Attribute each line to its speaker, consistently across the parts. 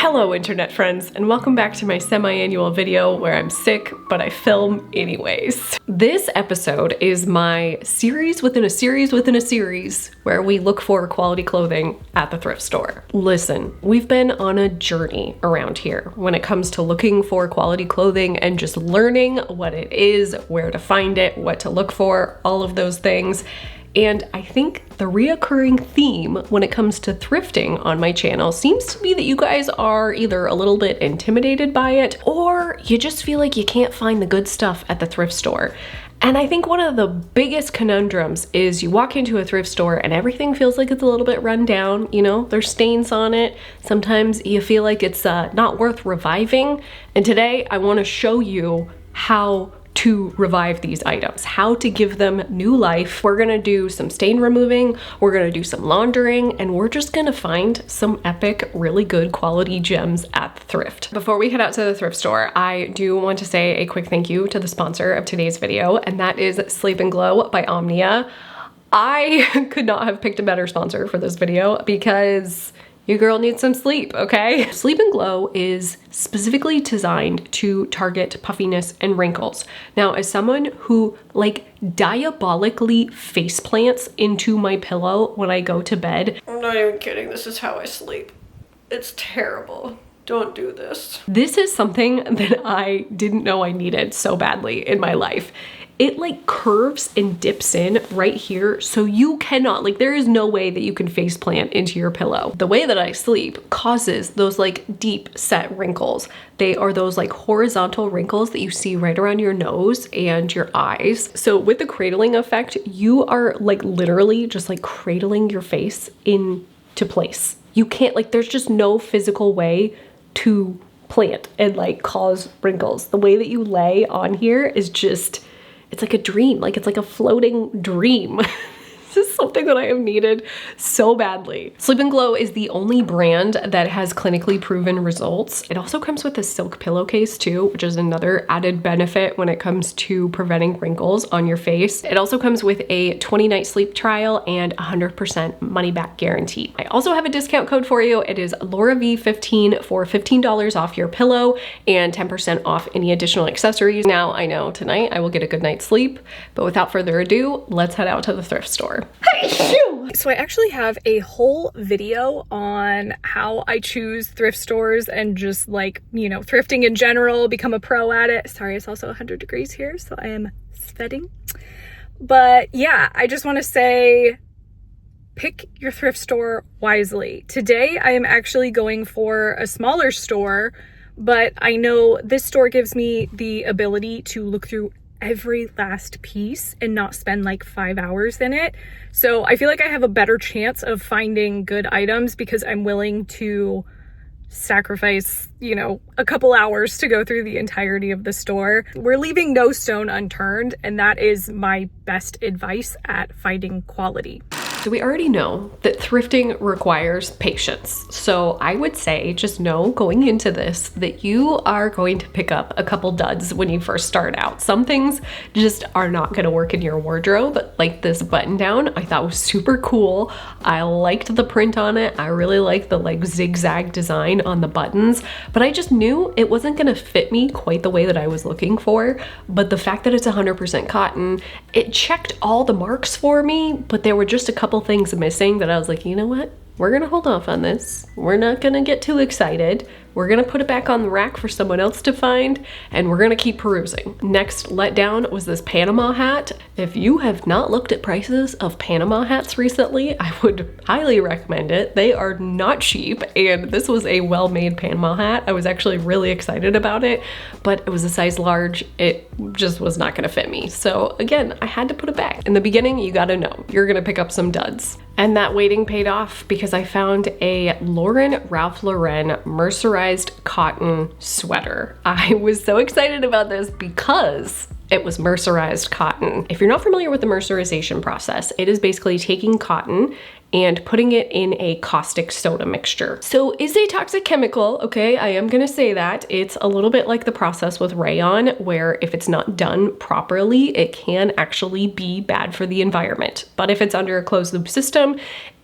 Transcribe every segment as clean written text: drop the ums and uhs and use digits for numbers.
Speaker 1: Hello internet friends, and welcome back to my semi-annual video where I'm sick, but I film anyways. This episode is my series within a series within a series where we look for quality clothing at the thrift store. Listen, we've been on a journey around here when it comes to looking for quality clothing and just learning what it is, where to find it, what to look for, all of those things. And I think the reoccurring theme when it comes to thrifting on my channel seems to be that you guys are either a little bit intimidated by it or you just feel like you can't find the good stuff at the thrift store. And I think one of the biggest conundrums is you walk into a thrift store and everything feels like it's a little bit run down, you know, there's stains on it. Sometimes you feel like it's not worth reviving. And today I want to show you how to revive these items, how to give them new life. We're gonna do some stain removing, we're gonna do some laundering, and we're just gonna find some epic, really good quality gems at the thrift. Before we head out to the thrift store, I do want to say a quick thank you to the sponsor of today's video, and that is Sleep and Glow by Omnia. I could not have picked a better sponsor for this video because your girl needs some sleep, okay? Sleep and Glow is specifically designed to target puffiness and wrinkles. Now, as someone who diabolically face plants into my pillow when I go to bed, I'm not even kidding, this is how I sleep. It's terrible. Don't do this. This is something that I didn't know I needed so badly in my life. It curves and dips in right here, so you cannot, there is no way that you can face plant into your pillow. The way that I sleep causes those deep set wrinkles. They are those horizontal wrinkles that you see right around your nose and your eyes. So with the cradling effect, you are literally just cradling your face into place. You can't, there's just no physical way to plant and cause wrinkles. The way that you lay on here is just, it's like a dream, it's like a floating dream. This is something that I have needed so badly. Sleep and Glow is the only brand that has clinically proven results. It also comes with a silk pillowcase too, which is another added benefit when it comes to preventing wrinkles on your face. It also comes with a 20-night sleep trial and 100% money back guarantee. I also have a discount code for you. It is lauravonv15 for $15 off your pillow and 10% off any additional accessories. Now, I know tonight I will get a good night's sleep, but without further ado, let's head out to the thrift store. So I actually have a whole video on how I choose thrift stores and just thrifting in general, become a pro at it. Sorry, it's also 100 degrees here, so I am sweating. But yeah, I just want to say, pick your thrift store wisely. Today, I am actually going for a smaller store, but I know this store gives me the ability to look through every last piece and not spend 5 hours in it. So I feel like I have a better chance of finding good items because I'm willing to sacrifice, a couple hours to go through the entirety of the store. We're leaving no stone unturned, and that is my best advice at finding quality. So we already know that thrifting requires patience. So I would say just know going into this that you are going to pick up a couple duds when you first start out. Some things just are not going to work in your wardrobe, like this button down. I thought was super cool. I liked the print on it. I really liked the zigzag design on the buttons, but I just knew it wasn't going to fit me quite the way that I was looking for. But the fact that it's 100% cotton, it checked all the marks for me, but there were just a couple things missing that I was like, you know what? We're gonna hold off on this. We're not gonna get too excited. We're gonna put it back on the rack for someone else to find, and we're gonna keep perusing. Next letdown was this Panama hat. If you have not looked at prices of Panama hats recently, I would highly recommend it. They are not cheap, and this was a well-made Panama hat. I was actually really excited about it, but it was a size large. It just was not gonna fit me. So again, I had to put it back. In the beginning, you gotta know, you're gonna pick up some duds. And that waiting paid off because I found a Ralph Lauren mercerized cotton sweater. I was so excited about this because it was mercerized cotton. If you're not familiar with the mercerization process, it is basically taking cotton and putting it in a caustic soda mixture. So it's a toxic chemical, okay? I am gonna say that. It's a little bit like the process with rayon, where if it's not done properly, it can actually be bad for the environment. But if it's under a closed loop system,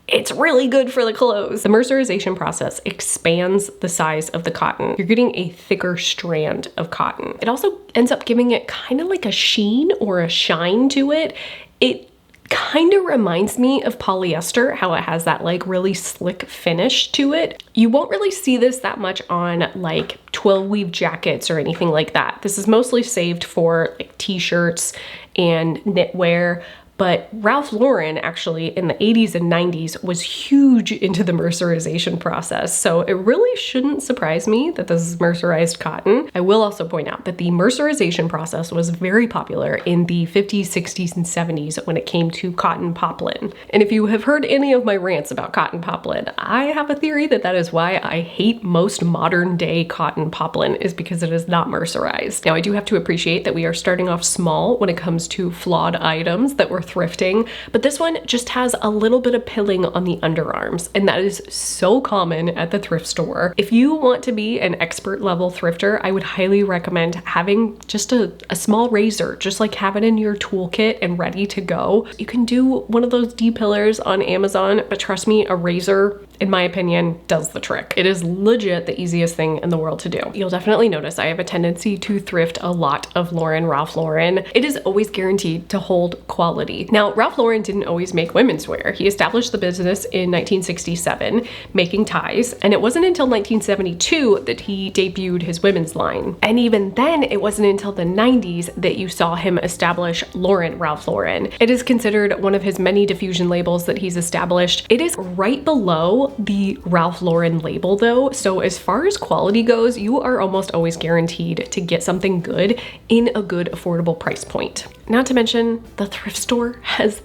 Speaker 1: it's really good for the clothes. The mercerization process expands the size of the cotton. You're getting a thicker strand of cotton. It also ends up giving it kind of like a sheen or a shine to it. It kind of reminds me of polyester, how it has that like really slick finish to it. You won't really see this that much on like twill weave jackets or anything like that. This is mostly saved for like t-shirts and knitwear. But Ralph Lauren actually in the 80s and 90s was huge into the mercerization process. So it really shouldn't surprise me that this is mercerized cotton. I will also point out that the mercerization process was very popular in the 50s, 60s, and 70s when it came to cotton poplin. And if you have heard any of my rants about cotton poplin, I have a theory that that is why I hate most modern day cotton poplin, is because it is not mercerized. Now I do have to appreciate that we are starting off small when it comes to flawed items that we're thrifting, but this one just has a little bit of pilling on the underarms, and that is so common at the thrift store. If you want to be an expert level thrifter, I would highly recommend having just a small razor, just like have it in your toolkit and ready to go. You can do one of those depillers on Amazon, but trust me, a razor, in my opinion, does the trick. It is legit the easiest thing in the world to do. You'll definitely notice I have a tendency to thrift a lot of Ralph Lauren. It is always guaranteed to hold quality. Now, Ralph Lauren didn't always make women's wear. He established the business in 1967, making ties, and it wasn't until 1972 that he debuted his women's line. And even then, it wasn't until the 90s that you saw him establish Ralph Lauren. It is considered one of his many diffusion labels that he's established. It is right below the Ralph Lauren label though, so as far as quality goes, you are almost always guaranteed to get something good in a good affordable price point. Not to mention, the thrift store has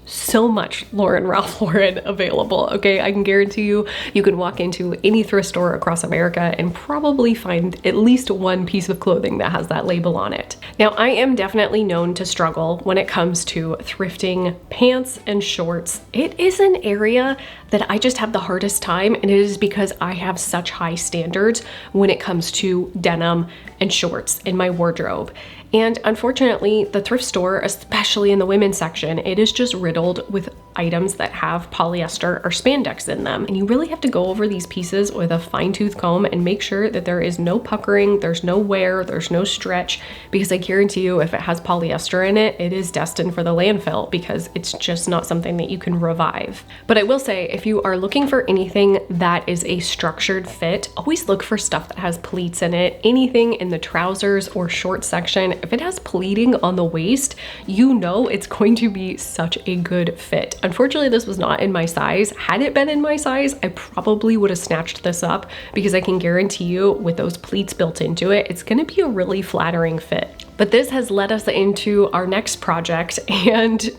Speaker 1: so much Ralph Lauren available, okay? I can guarantee you, you can walk into any thrift store across America and probably find at least one piece of clothing that has that label on it. Now, I am definitely known to struggle when it comes to thrifting pants and shorts. It is an area that I just have the hardest time, and it is because I have such high standards when it comes to denim and shorts in my wardrobe. And unfortunately, the thrift store, especially in the women's section, it is just riddled with items that have polyester or spandex in them. And you really have to go over these pieces with a fine-tooth comb and make sure that there is no puckering, there's no wear, there's no stretch, because I guarantee you if it has polyester in it, it is destined for the landfill because it's just not something that you can revive. But I will say, if you are looking for anything that is a structured fit, always look for stuff that has pleats in it. Anything in the trousers or short section, if it has pleating on the waist, you know it's going to be such a good fit. Unfortunately, this was not in my size. Had it been in my size, I probably would have snatched this up because I can guarantee you with those pleats built into it, it's gonna be a really flattering fit. But this has led us into our next project, and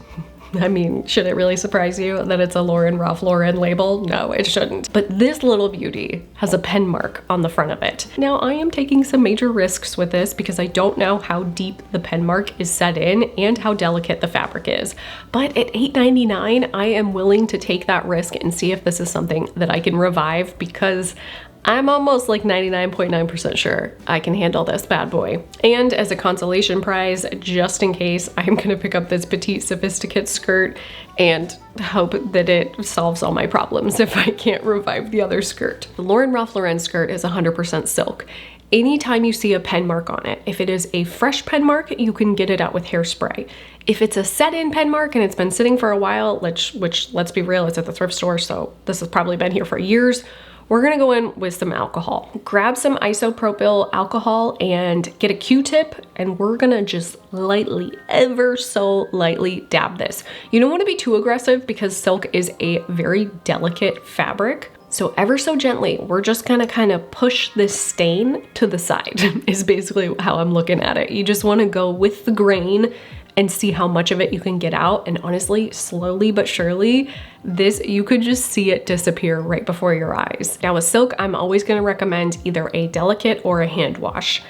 Speaker 1: I mean, should it really surprise you that it's a Ralph Lauren label? No, it shouldn't. But this little beauty has a pen mark on the front of it. Now, I am taking some major risks with this because I don't know how deep the pen mark is set in and how delicate the fabric is. But at $8.99, I am willing to take that risk and see if this is something that I can revive, because I'm almost like 99.9% sure I can handle this bad boy. And as a consolation prize, just in case, I'm gonna pick up this petite sophisticate skirt and hope that it solves all my problems if I can't revive the other skirt. The Ralph Lauren skirt is 100% silk. Anytime you see a pen mark on it, if it is a fresh pen mark, you can get it out with hairspray. If it's a set-in pen mark and it's been sitting for a while, which let's be real, it's at the thrift store, so this has probably been here for years, we're gonna go in with some alcohol. Grab some isopropyl alcohol and get a Q-tip, and we're gonna just lightly, ever so lightly dab this. You don't wanna be too aggressive because silk is a very delicate fabric. So ever so gently, we're just gonna kind of push this stain to the side is basically how I'm looking at it. You just wanna go with the grain and see how much of it you can get out. And honestly, slowly but surely, you could just see it disappear right before your eyes. Now with silk, I'm always gonna recommend either a delicate or a hand wash.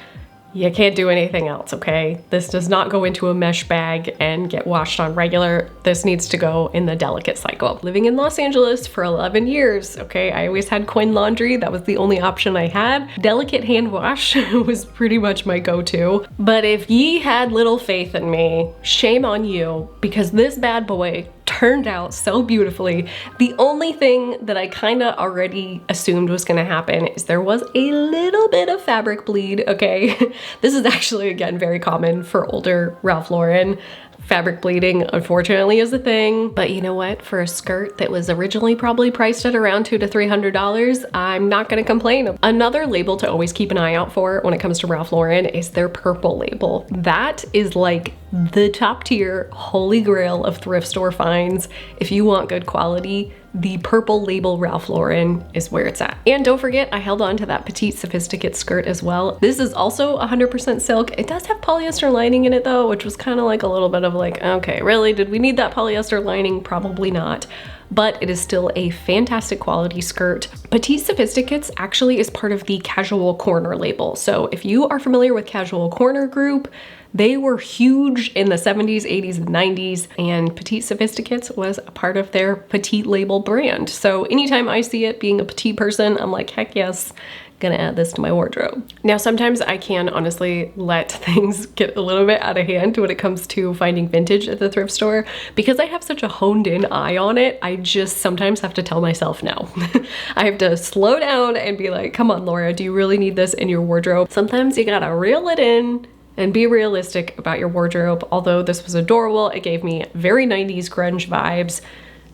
Speaker 1: You can't do anything else, okay? This does not go into a mesh bag and get washed on regular. This needs to go in the delicate cycle. Living in Los Angeles for 11 years, okay? I always had coin laundry. That was the only option I had. Delicate hand wash was pretty much my go-to. But if ye had little faith in me, shame on you, because this bad boy turned out so beautifully. The only thing that I kind of already assumed was gonna happen is there was a little bit of fabric bleed, okay? This is actually, again, very common for older Ralph Lauren. Fabric bleeding, unfortunately, is a thing. But you know what? For a skirt that was originally probably priced at around $200 to $300, I'm not gonna complain. Another label to always keep an eye out for when it comes to Ralph Lauren is their purple label. That is like the top tier holy grail of thrift store finds. If you want good quality, the purple label Ralph Lauren is where it's at. And don't forget, I held on to that petite sophisticate skirt as well. This is also 100% silk. It does have polyester lining in it though, which was kind of like a little bit of like, okay, really? Did we need that polyester lining? Probably not. But it is still a fantastic quality skirt. Petite Sophisticates actually is part of the Casual Corner label. So if you are familiar with Casual Corner group, they were huge in the 70s, 80s, and 90s, and Petite Sophisticates was a part of their petite label brand. So anytime I see it, being a petite person, I'm like, heck yes, gonna add this to my wardrobe. Now, sometimes I can honestly let things get a little bit out of hand when it comes to finding vintage at the thrift store. Because I have such a honed in eye on it, I just sometimes have to tell myself no. I have to slow down and be like, come on, Laura, do you really need this in your wardrobe? Sometimes you gotta reel it in and be realistic about your wardrobe. Although this was adorable, it gave me very 90s grunge vibes.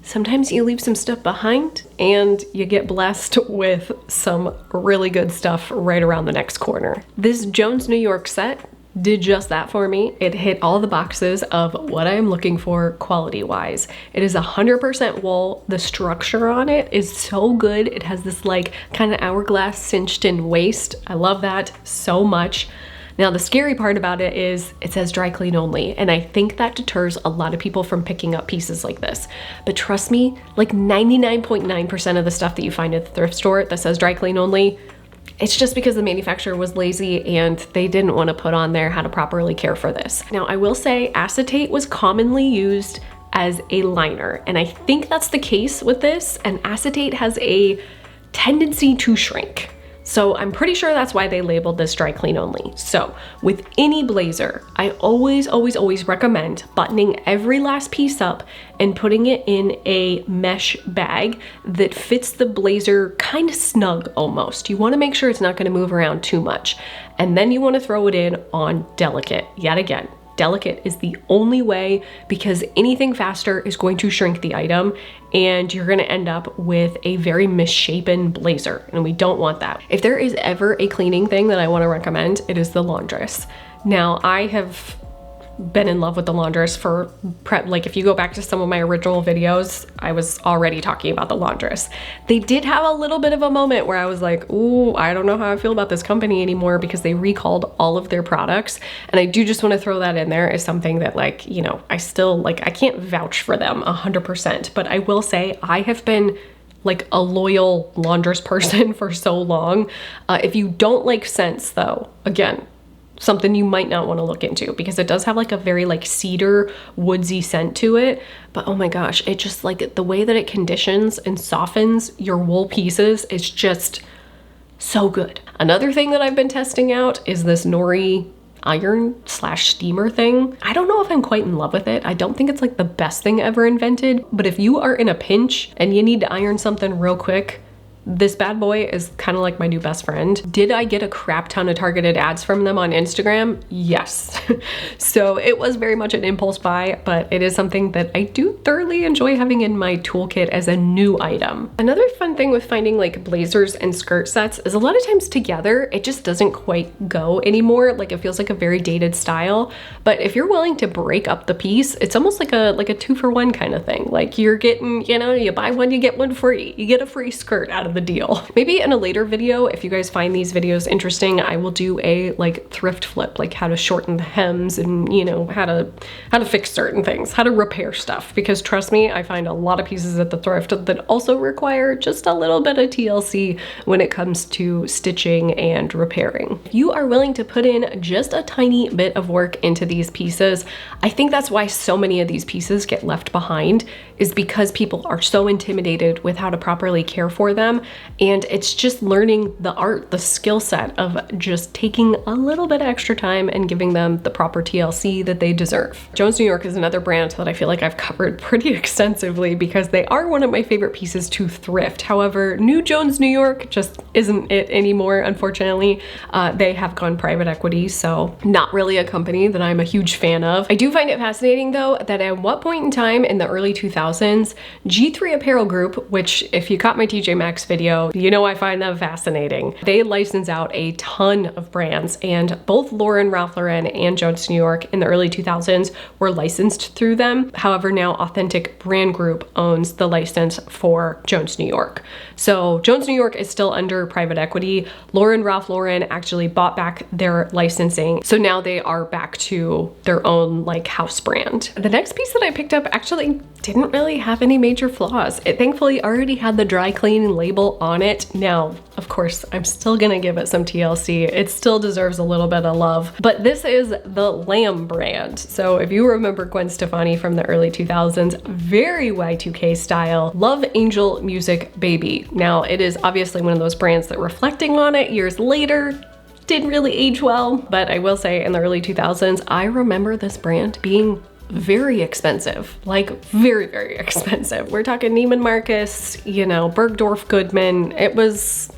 Speaker 1: Sometimes you leave some stuff behind and you get blessed with some really good stuff right around the next corner. This Jones New York set did just that for me. It hit all the boxes of what I'm looking for quality-wise. It is 100% wool. The structure on it is so good. It has this like kind of hourglass cinched in waist. I love that so much. Now, the scary part about it is it says dry clean only, and I think that deters a lot of people from picking up pieces like this. But trust me, like 99.9% of the stuff that you find at the thrift store that says dry clean only, it's just because the manufacturer was lazy and they didn't want to put on there how to properly care for this. Now, I will say acetate was commonly used as a liner, and I think that's the case with this, and acetate has a tendency to shrink. So I'm pretty sure that's why they labeled this dry clean only. So with any blazer, I always recommend buttoning every last piece up and putting it in a mesh bag that fits the blazer kind of snug almost. You want to make sure it's not going to move around too much. And then you want to throw it in on delicate yet again. Delicate is the only way, because anything faster is going to shrink the item and you're going to end up with a very misshapen blazer, and we don't want that. If there is ever a cleaning thing that I want to recommend, it is the laundress. Now, I have been in love with the laundress for prep. Like if you go back to some of my original videos, I was already talking about the laundress. They did have a little bit of a moment where I was like, ooh, I don't know how I feel about this company anymore, because they recalled all of their products. And I do just want to throw that in there as something that, like, you know, I still like, I can't vouch for them 100%, but I will say I have been like a loyal laundress person for so long. If you don't like scents though, again, something you might not want to look into, because it does have like a very like cedar woodsy scent to it. But oh my gosh, it just like the way that it conditions and softens your wool pieces is just so good. Another thing that I've been testing out is this nori iron / steamer thing. I don't know if I'm quite in love with it. I don't think it's like the best thing ever invented, but if you are in a pinch and you need to iron something real quick, this bad boy is kind of like my new best friend. Did I get a crap ton of targeted ads from them on Instagram? Yes. So it was very much an impulse buy, but it is something that I do thoroughly enjoy having in my toolkit as a new item. Another fun thing with finding like blazers and skirt sets is a lot of times together, it just doesn't quite go anymore. Like it feels like a very dated style. But if you're willing to break up the piece, it's almost like a 2-for-1 kind of thing. Like you're getting, you know, you buy one, you get one free. You get a free skirt out of the deal. Maybe in a later video, if you guys find these videos interesting, I will do a like thrift flip, like how to shorten the hems and, you know, how to fix certain things, how to repair stuff. Because trust me, I find a lot of pieces at the thrift that also require just a little bit of TLC when it comes to stitching and repairing. If you are willing to put in just a tiny bit of work into these pieces, I think that's why so many of these pieces get left behind, is because people are so intimidated with how to properly care for them and it's just learning the art, the skill set of just taking a little bit extra time and giving them the proper TLC that they deserve. Jones New York is another brand that I feel like I've covered pretty extensively because they are one of my favorite pieces to thrift. However, new Jones New York just isn't it anymore, unfortunately. They have gone private equity, so not really a company that I'm a huge fan of. I do find it fascinating though that at what point in time in the early 2000s, G3 Apparel Group, which if you caught my TJ Maxx video, you know I find them fascinating. They license out a ton of brands, and both Lauren, Ralph Lauren, and Jones New York in the early 2000s were licensed through them. However, now Authentic Brand Group owns the license for Jones New York. So Jones New York is still under private equity. Ralph Lauren actually bought back their licensing. So now they are back to their own like house brand. The next piece that I picked up actually didn't really have any major flaws. It thankfully already had the dry cleaning label on it. Now, of course, I'm still gonna give it some TLC. It still deserves a little bit of love, but this is the Lamb brand. So if you remember Gwen Stefani from the early 2000s, very Y2K style, Love Angel Music Baby. Now, it is obviously one of those brands that reflecting on it years later, didn't really age well, but I will say in the early 2000s, I remember this brand being very expensive, like very, very expensive. We're talking Neiman Marcus, you know, Bergdorf Goodman. It was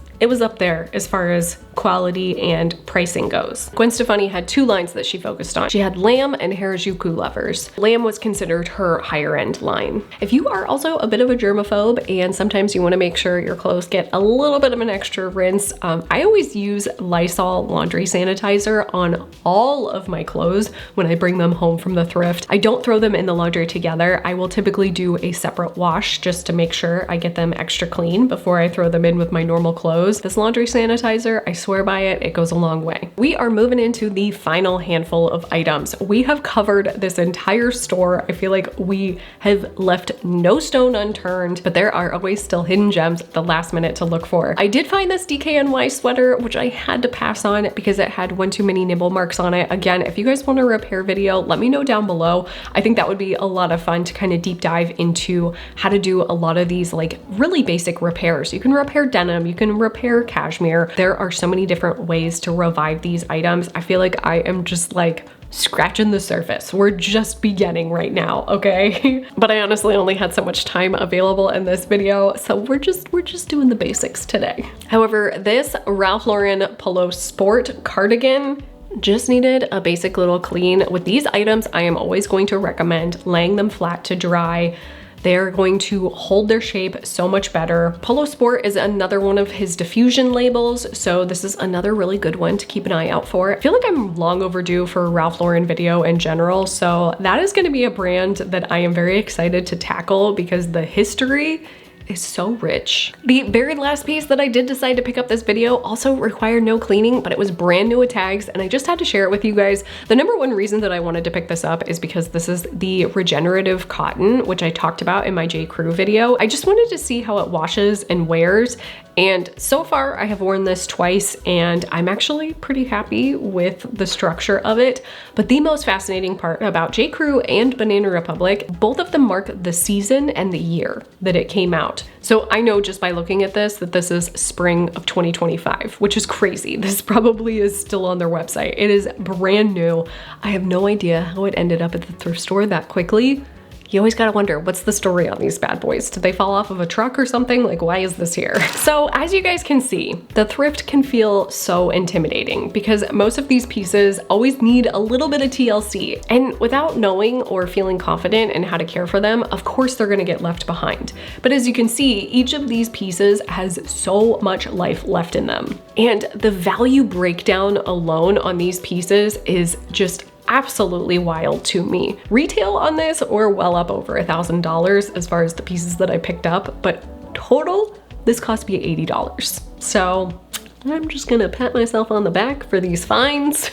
Speaker 1: up there as far as quality and pricing goes. Gwen Stefani had two lines that she focused on. She had Lamb and Harajuku lovers. Lamb was considered her higher end line. If you are also a bit of a germaphobe and sometimes you want to make sure your clothes get a little bit of an extra rinse, I always use Lysol laundry sanitizer on all of my clothes when I bring them home from the thrift. I don't throw them in the laundry together. I will typically do a separate wash just to make sure I get them extra clean before I throw them in with my normal clothes. This laundry sanitizer, I swear by it, it goes a long way. We are moving into the final handful of items. We have covered this entire store. I feel like we have left no stone unturned, but there are always still hidden gems at the last minute to look for. I did find this DKNY sweater, which I had to pass on because it had one too many nibble marks on it. Again, if you guys want a repair video, let me know down below. I think that would be a lot of fun to kind of deep dive into how to do a lot of these like really basic repairs. You can repair denim, you can repair cashmere. There are so many different ways to revive these items. I feel like I am just like scratching the surface. We're just beginning right now, okay? But I honestly only had so much time available in this video, so we're just doing the basics today. However, this Ralph Lauren Polo Sport cardigan just needed a basic little clean. With these items, I am always going to recommend laying them flat to dry. They're going to hold their shape so much better. Polo Sport is another one of his diffusion labels, so this is another really good one to keep an eye out for. I feel like I'm long overdue for a Ralph Lauren video in general, so that is gonna be a brand that I am very excited to tackle because the history is so rich. The very last piece that I did decide to pick up this video also required no cleaning, but it was brand new with tags, and I just had to share it with you guys. The number one reason that I wanted to pick this up is because this is the regenerative cotton, which I talked about in my J. Crew video. I just wanted to see how it washes and wears, and so far I have worn this twice and I'm actually pretty happy with the structure of it. But the most fascinating part about J. Crew and Banana Republic, both of them mark the season and the year that it came out. So I know just by looking at this that this is spring of 2025, which is crazy. This probably is still on their website. It is brand new. I have no idea how it ended up at the thrift store that quickly. You always gotta wonder, what's the story on these bad boys? Did they fall off of a truck or something? Like, why is this here? So as you guys can see, the thrift can feel so intimidating because most of these pieces always need a little bit of TLC. And without knowing or feeling confident in how to care for them, of course they're gonna get left behind. But as you can see, each of these pieces has so much life left in them. And the value breakdown alone on these pieces is just absolutely wild to me. Retail on this were well up over $1,000 as far as the pieces that I picked up, but total, this cost me $80. So I'm just gonna pat myself on the back for these finds.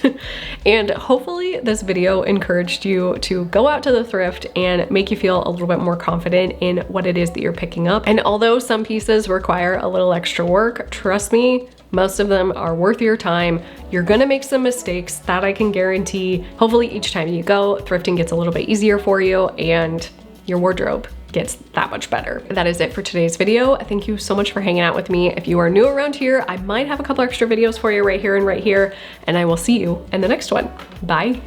Speaker 1: And hopefully this video encouraged you to go out to the thrift and make you feel a little bit more confident in what it is that you're picking up. And although some pieces require a little extra work, trust me, most of them are worth your time. You're gonna make some mistakes, that I can guarantee. Hopefully each time you go, thrifting gets a little bit easier for you and your wardrobe gets that much better. That is it for today's video. Thank you so much for hanging out with me. If you are new around here, I might have a couple extra videos for you right here, and I will see you in the next one. Bye.